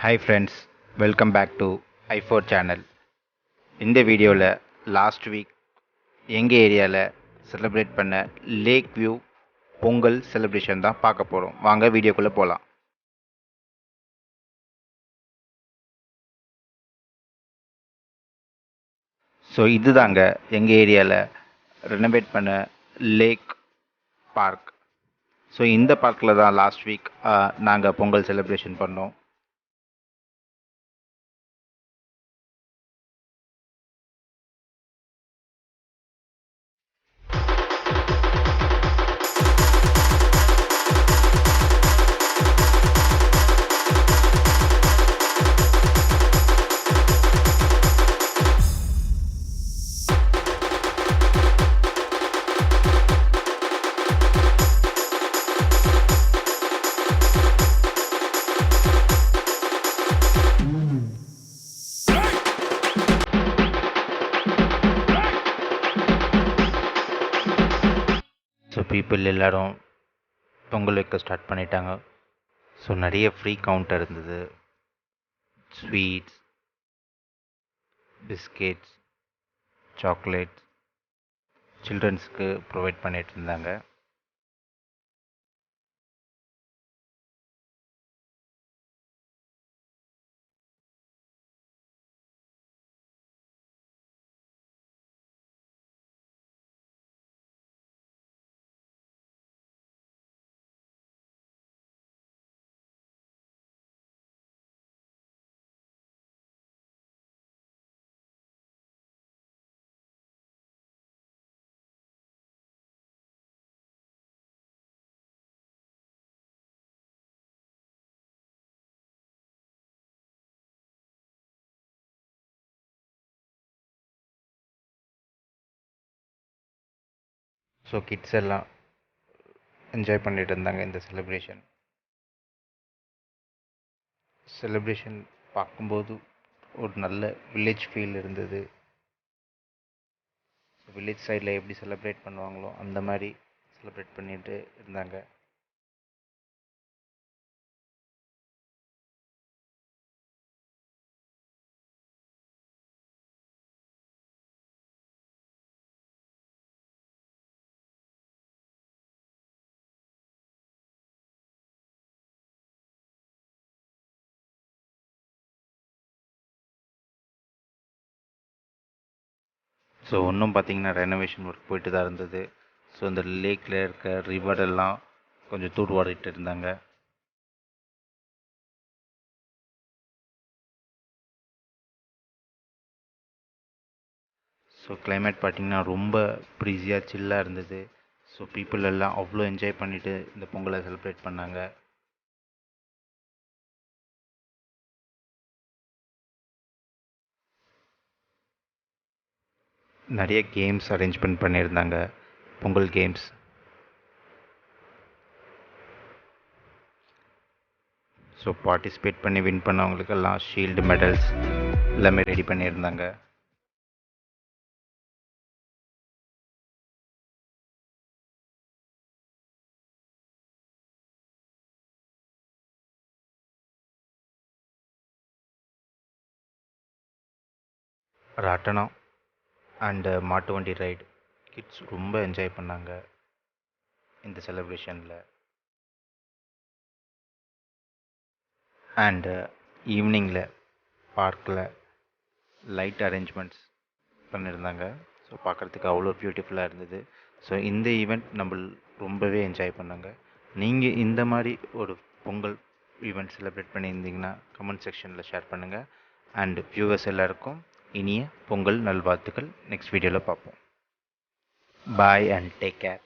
Hi friends, welcome back to i4 channel. இந்த வீடியோவில் last week எங்கள் ஏரியாவில் செலிப்ரேட் பண்ண லேக் வியூ பொங்கல் செலிப்ரேஷன் தான் பார்க்க போகிறோம். வாங்க வீடியோக்குள்ளே போகலாம். ஸோ இதுதாங்க எங்கள் ஏரியாவில் ரெனோவேட் பண்ண லேக் பார்க். ஸோ இந்த பார்க்கில் தான் லாஸ்ட் வீக் நாங்கள் பொங்கல் செலிப்ரேஷன் பண்ணோம். ஸோ பீப்புள் எல்லோரும் பொங்கல் வைக்க ஸ்டார்ட் பண்ணிட்டாங்க. ஸோ நிறைய ஃப்ரீ கவுண்டர் இருந்தது. ஸ்வீட்ஸ், பிஸ்கெட்ஸ், சாக்லேட்ஸ் சில்ட்ரன்ஸுக்கு ப்ரொவைட் பண்ணிகிட்டு இருந்தாங்க. ஸோ கிட்ஸ் எல்லாம் என்ஜாய் பண்ணிட்டு இருந்தாங்க இந்த செலிப்ரேஷன் பார்க்கும்போது ஒரு நல்ல வில்லேஜ் ஃபீல் இருந்தது. வில்லேஜ் சைடில் எப்படி செலிப்ரேட் பண்ணுவாங்களோ அந்த மாதிரி செலிப்ரேட் பண்ணிட்டு இருந்தாங்க. ஸோ இன்னும் பார்த்தீங்கன்னா ரெனோவேஷன் ஒர்க் போயிட்டு தான் இருந்தது. ஸோ இந்த லேக்கில் இருக்க ரிவரெல்லாம் கொஞ்சம் தூர்வாரிட்டு இருந்தாங்க. ஸோ கிளைமேட் பார்த்திங்கன்னா ரொம்ப ப்ரீஸியாக சில்லாக இருந்தது. ஸோ பீப்புள் எல்லாம் அவ்வளோ என்ஜாய் பண்ணிவிட்டு இந்த பொங்கலை செலிப்ரேட் பண்ணாங்க. நிறைய கேம்ஸ் அரேஞ்ச்மெண்ட் பண்ணியிருந்தாங்க, பொங்கல் கேம்ஸ். ஸோ பார்ட்டிசிபேட் பண்ணி வின் பண்ணவங்களுக்கெல்லாம் ஷீல்டு, மெடல்ஸ் எல்லாமே ரெடி பண்ணியிருந்தாங்க. ராட்டனம் அண்டு மாட்டு வண்டி ரைடு கிட்ஸ் ரொம்ப என்ஜாய் பண்ணாங்க இந்த செலிப்ரேஷனில். அண்டு ஈவினிங்கில் பார்க்கில் லைட் அரேஞ்ச்மெண்ட்ஸ் பண்ணியிருந்தாங்க. ஸோ பார்க்குறதுக்கு அவ்வளோ பியூட்டிஃபுல்லாக இருந்தது. ஸோ இந்த ஈவெண்ட் நம்ம ரொம்பவே என்ஜாய் பண்ணாங்க. நீங்கள் இந்த மாதிரி ஒரு பொங்கல் ஈவெண்ட் செலிப்ரேட் பண்ணியிருந்தீங்கன்னா கமெண்ட் செக்ஷனில் ஷேர் பண்ணுங்கள். அண்ட் வியூவர்ஸ் எல்லாருக்கும் இனிய பொங்கல் நல்வாழ்த்துக்கள். நெக்ஸ்ட் வீடியோவில் பார்ப்போம். பாய் அண்ட் டேக் கேர்.